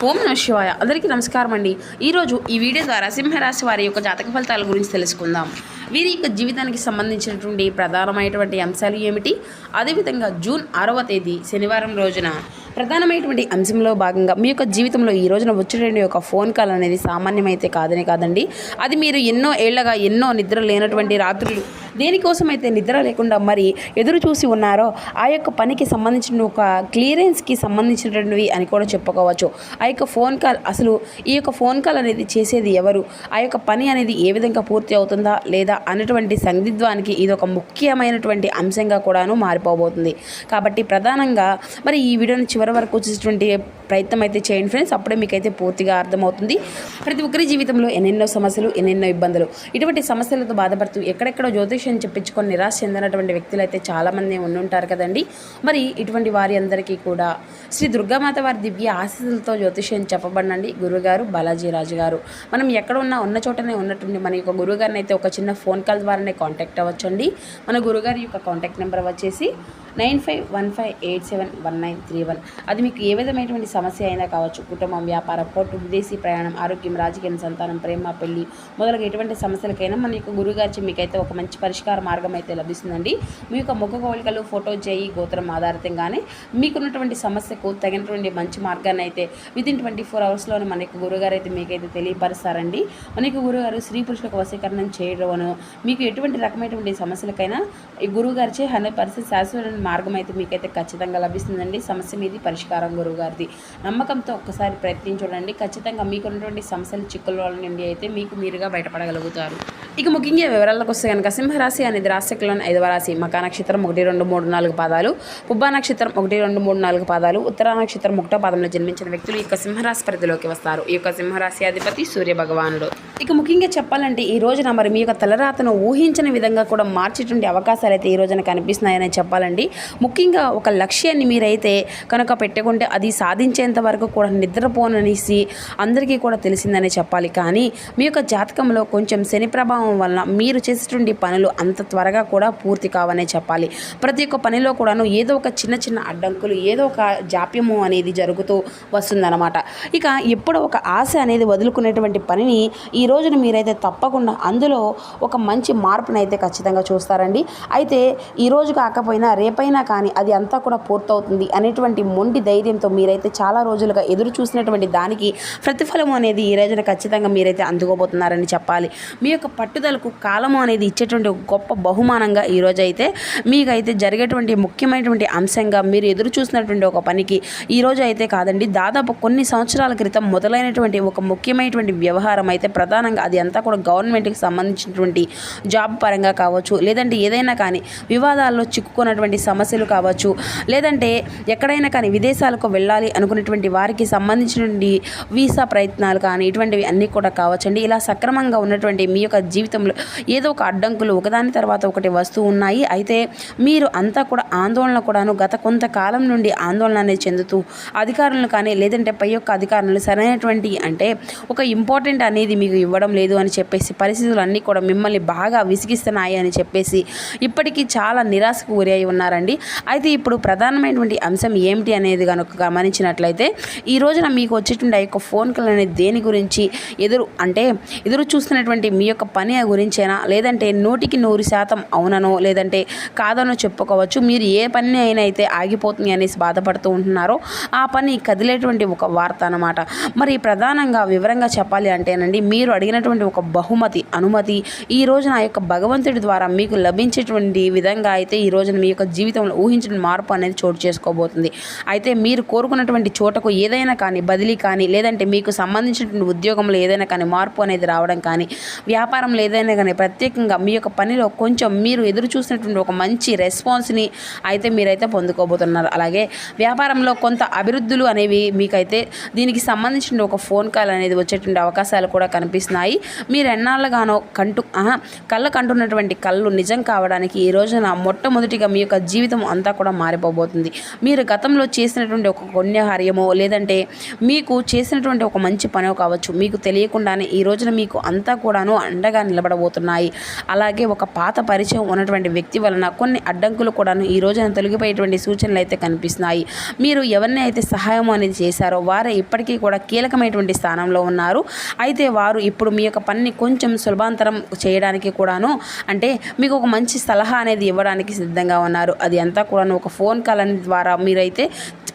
ఓం నమః శివాయ. అందరికీ నమస్కారం అండి. ఈరోజు ఈ వీడియో ద్వారా సింహరాశి వారి యొక్క జాతక ఫలితాల గురించి తెలుసుకుందాం. వీరి యొక్క జీవితానికి సంబంధించినటువంటి ప్రధానమైనటువంటి అంశాలు ఏమిటి, అదేవిధంగా జూన్ 6వ తేదీ శనివారం రోజున ప్రధానమైనటువంటి అంశంలో భాగంగా మీ యొక్క జీవితంలో ఈ రోజున వచ్చేటువంటి ఒక ఫోన్ కాల్ అనేది సామాన్యమైతే కాదండి. అది మీరు ఎన్నో ఏళ్లగా ఎన్నో నిద్ర లేనటువంటి రాత్రులు దేనికోసమైతే నిద్ర లేకుండా మరి ఎదురు చూసి ఉన్నారో ఆ యొక్క పనికి సంబంధించిన ఒక క్లియరెన్స్కి సంబంధించినటువంటివి అని కూడా చెప్పుకోవచ్చు. ఆ యొక్క ఫోన్ కాల్, అసలు ఈ యొక్క ఫోన్ కాల్ అనేది చేసేది ఎవరు, ఆ యొక్క పని అనేది ఏ విధంగా పూర్తి అవుతుందా లేదా అనేటువంటి సందిగ్ధానికి ఇది ఒక ముఖ్యమైనటువంటి అంశంగా కూడాను మారిపోబోతుంది. కాబట్టి ప్రధానంగా మరి ఈ వీడియోని చివరి వరకు చూసేటువంటి ప్రయత్నం అయితే చేయండి ఫ్రెండ్స్. అప్పుడే మీకైతే పూర్తిగా అర్థమవుతుంది. ప్రతి ఒక్కరి జీవితంలో ఎన్నెన్నో సమస్యలు, ఎన్నెన్నో ఇబ్బందులు, ఇటువంటి సమస్యలతో బాధపడుతూ ఎక్కడెక్కడో జ్యోతిష్యం చెప్పించుకొని నిరాశ చెందినటువంటి వ్యక్తులు అయితే చాలామంది ఉండుంటారు కదండి. మరి ఇటువంటి వారి అందరికీ కూడా శ్రీ దుర్గామాత వారి దివ్య ఆశీస్సులతో జ్యోతిష్యం చెప్పబడినండి గురుగారు బాలాజీ రాజు గారు. మనం ఎక్కడ ఉన్న చోటనే ఉన్నటువంటి మన యొక్క గురుగారిని అయితే ఒక చిన్న ఫోన్ కాల్ ద్వారానే కాంటాక్ట్ అవ్వచ్చండి. మన గురుగారి యొక్క కాంటాక్ట్ నెంబర్ వచ్చేసి 9515871931. అది మీకు ఏ విధమైనటువంటి సమస్య అయినా కావచ్చు, కుటుంబం, వ్యాపారం, కోర్టు, విదేశీ ప్రయాణం, ఆరోగ్యం, రాజకీయం, సంతానం, ప్రేమ, పెళ్లి మొదలగు ఎటువంటి సమస్యలకైనా మన యొక్క గురుగారి మీకైతే ఒక మంచి పరిష్కార మార్గం అయితే లభిస్తుందండి. మీ యొక్క ముఖ కవళికలు, ఫోటో, చేయి, గోత్రం ఆధారితంగానే మీకున్నటువంటి సమస్యకు తగినటువంటి మంచి మార్గాన్ని అయితే వితిన్ 24 అవర్స్లోనే మన యొక్క గురుగారు అయితే మీకైతే తెలియపరుస్తారండి. మన యొక్క గురుగారు స్త్రీ పురుషులకు వశీకరణం చేయడమను మీకు ఎటువంటి రకమైనటువంటి సమస్యలకైనా ఈ గురుగారిచే 100% శాశ్వత మార్గం అయితే మీకైతే ఖచ్చితంగా లభిస్తుందండి. సమస్య మీది పరిష్కారం గురువుగారిది. నమ్మకంతో ఒక్కసారి ప్రయత్నించండి. ఖచ్చితంగా మీకున్నటువంటి సమస్యలు, చిక్కుల నుండి అయితే మీకు మీరుగా బయటపడగలుగుతారు. ఇక ముఖ్యంగా వివరాలకు వస్తే కనుక సింహరాశి అనేది రాశిలోని 5వ రాశి. మకా నక్షత్రం 1, 2, 3, 4 పాదాలు, పుబ్బా నక్షత్రం 1, 2, 3, 4 పాదాలు, ఉత్తరా నక్షత్రం 1వ పాదంలో జన్మించిన వ్యక్తులు ఈ యొక్క సింహరాశి పరిధిలోకి వస్తారు. ఈ యొక్క సింహరాశి అధిపతి సూర్య భగవానుడు. ఇక ముఖ్యంగా చెప్పాలంటే ఈ రోజున మరి మీ యొక్క తలరాతను ఊహించని విధంగా కూడా మార్చేటువంటి అవకాశాలు అయితే ఈ రోజున కనిపిస్తున్నాయని చెప్పాలండి. ముఖ్యంగా ఒక లక్ష్యాన్ని మీరైతే కనుక పెట్టుకుంటే అది సాధించేంత వరకు కూడా నిద్రపోననేసి అందరికీ కూడా తెలిసిందని చెప్పాలి. కానీ మీ యొక్క జాతకంలో కొంచెం శని ప్రభావం వలన మీరు చేసేటువంటి పనులు అంత త్వరగా కూడా పూర్తి కావనే చెప్పాలి. ప్రతి ఒక్క పనిలో కూడాను ఏదో ఒక చిన్న చిన్న అడ్డంకులు, ఏదో ఒక జాప్యము అనేది జరుగుతూ వస్తుందన్నమాట. ఇక ఎప్పుడో ఒక ఆశ అనేది వదులుకునేటువంటి పనిని ఈ రోజున మీరైతే తప్పకుండా అందులో ఒక మంచి మార్పునైతే ఖచ్చితంగా చూస్తారండి. అయితే ఈరోజు కాకపోయినా రేపైనా కానీ అది అంతా కూడా పూర్తవుతుంది అనేటువంటి మొండి ధైర్యంతో మీరైతే చాలా రోజులుగా ఎదురు చూసినటువంటి దానికి ప్రతిఫలం అనేది ఈ రోజున ఖచ్చితంగా మీరైతే అందుకోబోతున్నారని చెప్పాలి. మీ యొక్క పట్టుదలకు కాలము అనేది ఇచ్చేటువంటి గొప్ప బహుమానంగా ఈరోజు అయితే మీకైతే జరిగేటువంటి ముఖ్యమైనటువంటి అంశంగా మీరు ఎదురు చూసినటువంటి ఒక పనికి ఈరోజు అయితే కాదండి, దాదాపు కొన్ని సంవత్సరాల క్రితం మొదలైనటువంటి ఒక ముఖ్యమైనటువంటి వ్యవహారం అయితే ప్రధానంగా అది అంతా కూడా గవర్నమెంట్కి సంబంధించినటువంటి జాబ్ పరంగా కావచ్చు, లేదంటే ఏదైనా కానీ వివాదాల్లో చిక్కుకున్నటువంటి సమస్యలు కావచ్చు, లేదంటే ఎక్కడైనా కానీ విదేశాలకు వెళ్ళాలి అనుకునేటువంటి వారికి సంబంధించినటువంటి వీసా ప్రయత్నాలు కానీ ఇటువంటివి అన్నీ కూడా కావచ్చండి. ఇలా సక్రమంగా ఉన్నటువంటి మీ యొక్క జీవితంలో ఏదో ఒక అడ్డంకులు ఒకదాని తర్వాత ఒకటి వస్తూ ఉన్నాయి. అయితే మీరు అంతా కూడా ఆందోళన కూడాను గత కొంతకాలం నుండి ఆందోళన అనేది చెందుతూ అధికారులను కానీ లేదంటే పై యొక్క అధికారులు సరైనటువంటి అంటే ఒక ఇంపార్టెంట్ అనేది మీకు ఇవ్వడం లేదు అని చెప్పేసి పరిస్థితులు అన్నీ కూడా మిమ్మల్ని బాగా విసిగిస్తున్నాయి అని చెప్పేసి ఇప్పటికీ చాలా నిరాశకు గురి అయి ఉన్నారండి. అయితే ఇప్పుడు ప్రధానమైనటువంటి అంశం ఏమిటి అనేది కనుక గమనించినట్లయితే ఈ రోజున మీకు వచ్చేటువంటి ఆ యొక్క ఫోన్ కాల్ అనేది దేని గురించి ఎదురు చూస్తున్నటువంటి మీ యొక్క పని గురించేనా, లేదంటే 100% అవుననో లేదంటే కాదనో చెప్పుకోవచ్చు. మీరు ఏ పని అయినా అయితే ఆగిపోతుంది అనేసి బాధపడుతూ ఉంటున్నారో ఆ పని కదిలేటువంటి ఒక వార్త అన్నమాట. మరి ప్రధానంగా వివరంగా చెప్పాలి అంటేనండి, మీరు అడిగినటువంటి ఒక అనుమతి ఈ రోజున ఆ యొక్క భగవంతుడి ద్వారా మీకు లభించేటువంటి విధంగా అయితే ఈ రోజున మీ యొక్క జీవితంలో ఊహించిన మార్పు అనేది చోటు చేసుకోబోతుంది. అయితే మీరు కోరుకున్నటువంటి చోటకు ఏదైనా కానీ బదిలీ కానీ లేదంటే మీకు సంబంధించినటువంటి ఉద్యోగంలో ఏదైనా కానీ మార్పు అనేది రావడం కానీ వ్యాపారంలో ఏదైనా కానీ ప్రత్యేకంగా మీ యొక్క పనిలో కొంచెం మీరు ఎదురు చూసినటువంటి ఒక మంచి రెస్పాన్స్ని అయితే మీరైతే పొందుకోబోతున్నారు. అలాగే వ్యాపారంలో కొంత అభివృద్ధులు అనేవి మీకైతే దీనికి సంబంధించిన ఒక ఫోన్ కాల్ అనేది వచ్చేటువంటి అవకాశాలు కూడా కనిపిస్తున్నాయి. మీరు ఎన్నాళ్ళగానో కళ్ళకు అంటున్నటువంటి కళ్ళు నిజం కావడానికి ఈ రోజున మొట్టమొదటిగా మీ యొక్క జీవితం అంతా కూడా మారిపోబోతుంది. మీరు గతంలో చేసినటువంటి ఒక పుణ్యకార్యమో లేదంటే మీకు చేసినటువంటి ఒక మంచి పనో కావచ్చు, మీకు తెలియకుండానే ఈ రోజున మీకు అంతా కూడాను అండగా నిలబడబోతున్నాయి. అలాగే ఒక పాత పరిచయం ఉన్నటువంటి వ్యక్తి వలన కొన్ని అడ్డంకులు కూడాను ఈ రోజున తొలగిపోయేటువంటి సూచనలు అయితే కనిపిస్తున్నాయి. మీరు ఎవరిని అయితే సహాయం అనేది చేశారో వారే ఇప్పటికీ కూడా కీలకమైనటువంటి స్థానంలో ఉన్నారు. అయితే వారు ఇప్పుడు మీ యొక్క పనిని కొంచెం సులభాంతరం చేయడానికి కూడాను, అంటే మీకు ఒక మంచి సలహా అనేది ఇవ్వడానికి సిద్ధంగా ఉన్నారు. అది అంతా కూడాను ఒక ఫోన్ కాల్ అనేది ద్వారా మీరైతే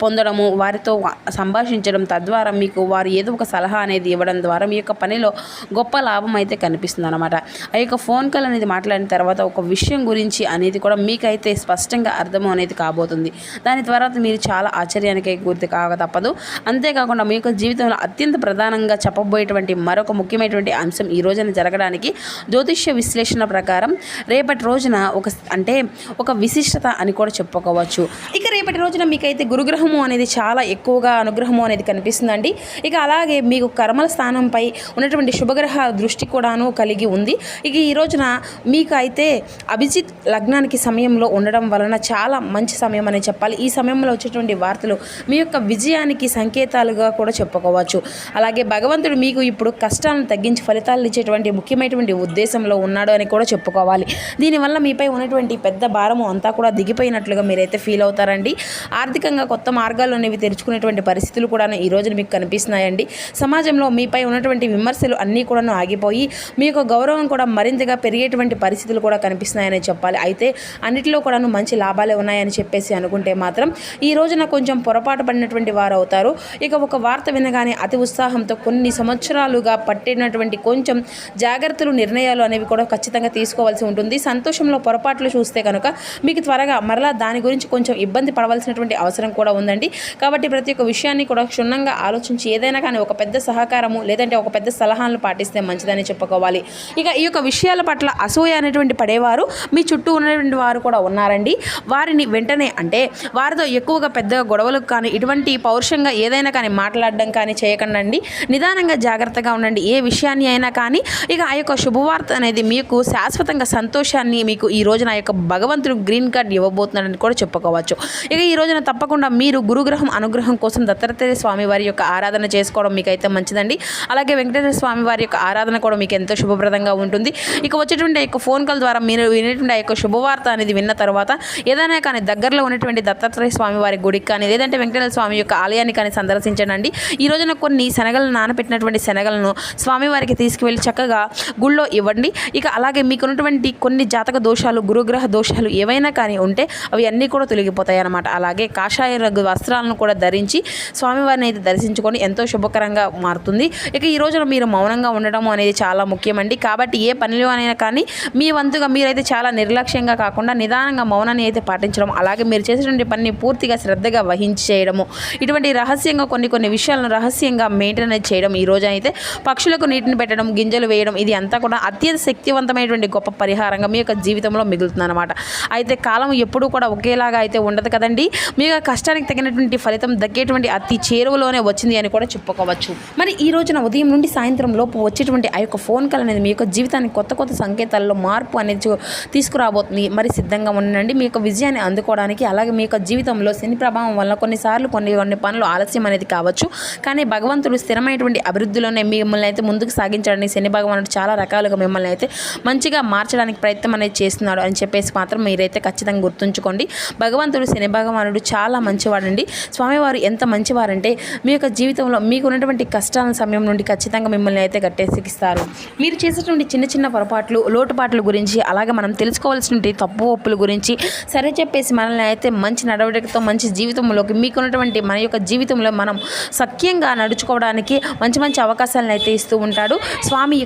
పొందడము, వారితో సంభాషించడం, తద్వారా మీకు వారు ఏదో ఒక సలహా అనేది ఇవ్వడం ద్వారా మీ యొక్క పనిలో గొప్ప లాభం అయితే కనిపిస్తుంది అనమాట. ఆ యొక్క ఫోన్ కాల్ అనేది మాట్లాడిన తర్వాత ఒక విషయం గురించి అనేది కూడా మీకైతే స్పష్టంగా అర్థం అనేది కాబోతుంది. దాని తర్వాత మీరు చాలా ఆశ్చర్యానికి గురి కాక తప్పదు. అంతేకాకుండా మీ యొక్క జీవితంలో అత్యంత ప్రధానంగా చెప్పబోయేటువంటి మరొక ముఖ్యమైనటువంటి అంశం ఈ రోజున జరగడానికి జ్యోతిష్య విశ్లేషణ ప్రకారం రేపటి రోజున ఒక విశిష్టత అని కూడా చెప్పుకోవచ్చు. ఇక రేపటి రోజున మీకైతే గురుగ్రహము అనేది చాలా ఎక్కువగా అనుగ్రహము అనేది కనిపిస్తుందండి. ఇక అలాగే మీకు కర్మల స్థానంపై ఉన్నటువంటి శుభగ్రహ దృష్టి కూడాను కలిగి ఉంది. ఇక ఈ రోజున మీకు అయితే అభిజిత్ లగ్నానికి సమయంలో ఉండడం వలన చాలా మంచి సమయం అని చెప్పాలి. ఈ సమయంలో వచ్చేటువంటి వార్తలు మీ యొక్క విజయానికి సంకేతాలుగా కూడా చెప్పుకోవచ్చు. అలాగే భగవంతుడు మీకు ఇప్పుడు కష్టాలను తగ్గించి ఫలితాలు ఇచ్చేటువంటి ముఖ్యమైనటువంటి ఉద్దేశంలో ఉన్నాడు అని కూడా చెప్పుకోవాలి. దీనివల్ల మీపై ఉన్నటువంటి పెద్ద భారము అంతా కూడా దిగిపోయినట్లుగా మీరైతే ఫీల్ అవుతారండి. ఆర్థికంగా కొత్త మార్గాలు అనేవి తెరుచుకునేటువంటి పరిస్థితులు కూడా ఈ రోజున మీకు కనిపిస్తున్నాయండి. సమాజంలో మీపై ఉన్నటువంటి విమర్శలు అన్నీ కూడా ఆగిపోయి మీ యొక్క గౌరవం కూడా మరింతగా పెరిగేటువంటి పరిస్థితులు కూడా కనిపిస్తున్నాయని చెప్పాలి. అయితే అన్నిటిలో కూడా మంచి లాభాలే ఉన్నాయని చెప్పేసి అనుకుంటే మాత్రం ఈ రోజున కొంచెం పొరపాటు పడినటువంటి వారు అవుతారు. ఇక ఒక వార్త వినగానే అతి ఉత్సాహంతో కొన్ని సంవత్సరాలుగా పట్టినటువంటి కొంచెం జాగ్రత్తలు, నిర్ణయాలు అనేవి కూడా ఖచ్చితంగా తీసుకోవాల్సి ఉంటుంది. సంతోషంలో పొరపాట్లు చూస్తే కనుక మీకు త్వరగా మరలా దాని గురించి కొంచెం ఇబ్బంది పడవలసినటువంటి అవసరం కూడా ఉందండి. కాబట్టి ప్రతి ఒక్క విషయాన్ని కూడా క్షుణ్ణంగా ఆలోచించి ఏదైనా కానీ ఒక పెద్ద సహకారము లేదంటే ఒక పెద్ద సలహాలను పాటిస్తే మంచిదని చెప్పుకోవాలి. ఇక ఈ యొక్క విషయాల పట్ల అసూయ అనేటువంటి పడేవారు మీ చుట్టూ ఉన్నటువంటి వారు కూడా ఉన్నారండి. వారిని వెంటనే వారితో ఎక్కువగా పెద్దగా గొడవలకు కానీ ఇటువంటి పౌరుషంగా ఏదైనా కానీ మాట్లాడడం కానీ చేయకండి. నిదానంగా జాగ్రత్తగా ఉండండి ఏ విషయాన్ని అయినా కానీ. ఇక ఆ యొక్క శుభవార్త అనేది మీకు శాశ్వతంగా సంతోషాన్ని మీకు ఈ రోజున ఆ యొక్క భగవంతుడు గ్రీన్ కార్డ్ ఇవ్వబోతున్నాడని కూడా చెప్పుకోవచ్చు. ఇక ఈ రోజున తప్పకుండా మీరు గురుగ్రహం అనుగ్రహం కోసం దత్తాత్రేయ స్వామి వారి యొక్క ఆరాధన చేసుకోవడం మీకైతే మంచిదండి. అలాగే వెంకటేశ్వర స్వామి వారి యొక్క ఆరాధన కూడా మీకు ఎంతో శుభప్రదంగా ఉంటుంది. ఇక వచ్చేటువంటి ఆ యొక్క ఫోన్ కాల్ ద్వారా మీరు వినేటువంటి ఆ యొక్క శుభవార్త అనేది విన్న తర్వాత ఏదైనా కానీ దగ్గరలో ఉన్నటువంటి దత్తాత్రేయ స్వామి వారి గుడికి కానీ లేదంటే వెంకటేశ్వర స్వామి యొక్క ఆలయాన్ని కానీ సందర్శించండి. ఈ రోజున కొన్ని శనగలను నానబెట్టినటువంటి శనగలను స్వామివారికి తీసుకువెళ్ళి చక్కగా గుళ్ళో ఇవ్వండి. ఇక అలాగే మీకున్నటువంటి కొన్ని జాతక దోషాలు, గురుగ్రహ దోషాలు ఏవైనా కానీ ఉంటే అవి అన్నీ కూడా తొలగిపోతాయి అన్నమాట. అలాగే కాషాయ రంగు వస్త్రాలను కూడా ధరించి స్వామివారిని అయితే దర్శించుకొని ఎంతో శుభకరంగా మారుతుంది. ఇక ఈ రోజున మీరు మౌనంగా ఉండడం అనేది చాలా ముఖ్యమండి. కాబట్టి ఏ పనిలో అయినా కానీ మీ వంతుగా మీరైతే చాలా నిర్లక్ష్యంగా కాకుండా నిదానంగా మౌనాన్ని అయితే పాటించడం, అలాగే మీరు చేసేటువంటి పనిని పూర్తిగా శ్రద్ధగా వహించి చేయడము, ఇటువంటి రహస్యంగా కొన్ని విషయాలను రహస్యంగా మెయింటైన్ చేయడం, ఈ రోజు అయితే పక్షులకు నీటిని పెట్టడం, గింజలు వేయడం, ఇది అంతా కూడా అత్యంత శక్తివంతమైనటువంటి గొప్ప పరిహారంగా మీ యొక్క జీవితంలో మిగులుతుంది అనమాట. అయితే కాలం ఎప్పుడూ కూడా ఒకేలాగా అయితే ఉండదు కదండి. మీ యొక్క కష్టానికి తగినటువంటి ఫలితం దక్కేటువంటి అతి చేరువలోనే వచ్చింది అని కూడా చెప్పుకోవచ్చు. మరి ఈ రోజున ఉదయం నుండి సాయంత్రం లోపు వచ్చేటువంటి ఆ యొక్క ఫోన్ కాల్ అనేది మీ యొక్క జీవితానికి కొత్త సంకేతాల్లో మార్పు అనేది తీసుకురాబోతుంది. మరి సిద్ధంగా ఉండండి మీ యొక్క విజయాన్ని అందుకోవడానికి. అలాగే మీ యొక్క జీవితంలో శని ప్రభావం వల్ల కొన్నిసార్లు కొన్ని పనులు ఆలస్యం అనేది కావచ్చు. కానీ భగవంతుడు స్థిరమైనటువంటి అభివృద్ధిలోనే మిమ్మల్ని అయితే ముందుకు సాగించడానికి శని భగవానుడు చాలా రకాలుగా మిమ్మల్ని అయితే మంచిగా మార్చడానికి ప్రయత్నం అనేది చేస్తున్నాడు అని చెప్పేసి మాత్రం మీరైతే ఖచ్చితంగా గుర్తుంచుకోండి. భగవంతుడు శని భగవానుడు చాలా మంచివాడండి. స్వామివారు ఎంత మంచివారంటే మీ యొక్క జీవితంలో మీకు ఉన్నటువంటి కష్టాల సమయం నుండి ఖచ్చితంగా మిమ్మల్ని అయితే గట్టెసిస్తారు. మీరు చేసేటువంటి చిన్న పొరపాట్లు, లోటుపాట్ల గురించి, అలాగే మనం తెలుసుకోవాల్సినటువంటి తప్పు ఒప్పుల గురించి సరే చెప్పేసి మనల్ని అయితే మంచి నడవడికతో మంచి జీవితంలోకి మీకున్నటువంటి మన యొక్క జీవితంలో మనం సఖ్యంగా నడుచుకోవడానికి మంచి అవకాశాలను అయితే ఇస్తూ ఉంటాడు స్వామి.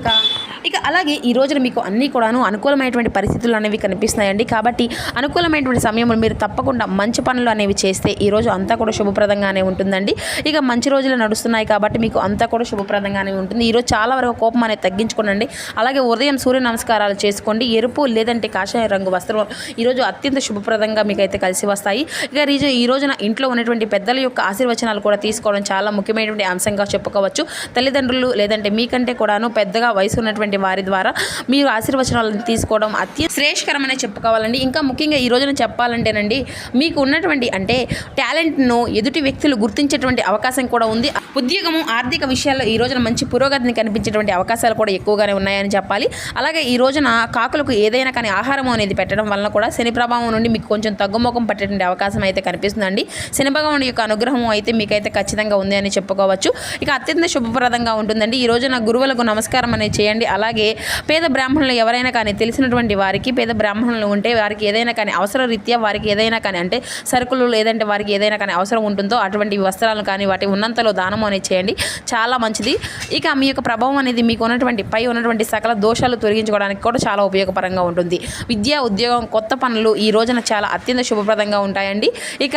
ఇక అలాగే ఈ రోజున మీకు అన్నీ కూడాను అనుకూలమైనటువంటి పరిస్థితులు అనేవి కనిపిస్తున్నాయండి. కాబట్టి అనుకూలమైనటువంటి సమయంలో మీరు తప్పకుండా మంచి పనులు అనేవి చేస్తే ఈ రోజు అంతా కూడా శుభప్రదంగానే ఉంటుందండి. ఇక మంచి రోజులు నడుస్తున్నాయి కాబట్టి మీకు అంతా కూడా శుభప్రదంగానే ఉంటుంది. ఈరోజు చాలా వరకు కోపం అనేది తగ్గించుకోండి. అలాగే ఉదయం సూర్య నమస్కారాలు చేసుకోండి. ఎరుపు లేదంటే కాషాయ రంగు వస్త్రం ఈరోజు అత్యంత శుభప్రదంగా మీకైతే కలిసి వస్తాయి. ఇక ఈ రోజున ఇంట్లో ఉన్నటువంటి పెద్దల యొక్క ఆశీర్వచనాలు కూడా తీసుకోవడం చాలా ముఖ్యమైనటువంటి అంశంగా చెప్పుకోవచ్చు. తల్లిదండ్రులు లేదంటే మీకంటే కూడాను పెద్దగా వయసు ఉన్నటువంటి వారి ద్వారా మీరు ఆశీర్వచనాలను తీసుకోవడం అత్యంత శ్రేయస్కరమనే చెప్పుకోవాలండి. ఇంకా ముఖ్యంగా ఈ రోజున రోజున చెప్పాలంటేనండి మీకు ఉన్నటువంటి అంటే టాలెంట్ను ఎదుటి వ్యక్తులు గుర్తించేటువంటి అవకాశం కూడా ఉంది. ఉద్యోగము ఆర్థిక విషయాల్లో ఈ రోజున మంచి పురోగతిని కనిపించేటువంటి అవకాశాలు కూడా ఎక్కువగానే ఉన్నాయని చెప్పాలి. అలాగే ఈ రోజున కాకులకు ఏదైనా కానీ ఆహారం అనేది పెట్టడం వలన కూడా శని ప్రభావం నుండి మీకు కొంచెం తగ్గుముఖం పట్టేటువంటి అవకాశం అయితే కనిపిస్తుందండి. శని భగవానుడి యొక్క అనుగ్రహం అయితే మీకైతే ఖచ్చితంగా ఉంది అని చెప్పుకోవచ్చు. ఇక అత్యంత శుభప్రదంగా ఉంటుందండి. ఈ రోజున గురువులకు నమస్కారం అనేది చేయండి. అలాగే పేద బ్రాహ్మణులు ఎవరైనా కానీ తెలిసినటువంటి వారికి పేద బ్రాహ్మణులు ఉంటే వారికి ఏదైనా కానీ అవసర రీత్యా వారికి ఏదైనా కానీ అంటే సరుకులు లేదంటే వారికి ఏదైనా కానీ అవసరం ఉంటుందో అటువంటి వస్త్రాలను కానీ వాటి ఉన్నంతలో దానం అనేది చేయండి, చాలా మంచిది. ఇక మీ యొక్క ప్రభావం అనేది మీకు ఉన్నటువంటి పై ఉన్నటువంటి సకల దోషాలు తొలగించుకోవడానికి కూడా చాలా ఉపయోగపరంగా ఉంటుంది. విద్య ఉద్యోగం కొత్త పనులు ఈ రోజున చాలా అత్యంత శుభప్రదంగా ఉంటాయండి. ఇక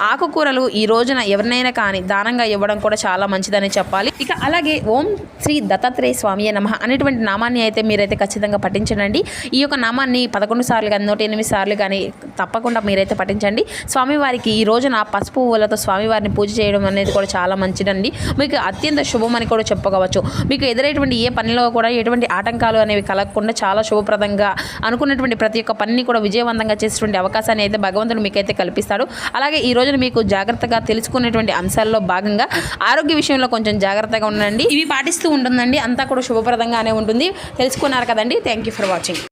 ఆకుకూరలు ఈ రోజున ఎవరినైనా కానీ దానంగా ఇవ్వడం కూడా చాలా మంచిదని చెప్పాలి. ఇక అలాగే ఓం శ్రీ దత్తాత్రేయ స్వామి నమః అనేటువంటి నామాన్ని అయితే మీరైతే ఖచ్చితంగా పఠించండి. ఈ యొక్క నామాన్ని 11 సార్లు కానీ 108 సార్లు కానీ తప్పకుండా మీరైతే పఠించండి. స్వామివారికి ఈ రోజున పసుపు పువ్వులతో స్వామివారిని పూజ చేయడం అనేది కూడా చాలా మంచిదండి. మీకు అత్యంత శుభం అని కూడా చెప్పుకోవచ్చు. మీకు ఎదురైనటువంటి ఏ పనిలో కూడా ఎటువంటి ఆటంకాలు అనేవి కలగకుండా చాలా శుభప్రదంగా అనుకున్నటువంటి ప్రతి ఒక్క పనిని కూడా విజయవంతంగా చేసేటువంటి అవకాశాన్ని అయితే భగవంతుడు మీకైతే కల్పిస్తాడు. అలాగే ఈ రోజున మీకు జాగ్రత్తగా తెలుసుకునేటువంటి అంశాల్లో భాగంగా ఆరోగ్య విషయంలో కొంచెం జాగ్రత్తగా ఉండండి. ఇవి పాటిస్తూ ఉంటుందండి, అంతా కూడా శుభప్రదంగానే ఉంటుంది. తెలుసుకున్నారు కదండి. Thank you for watching.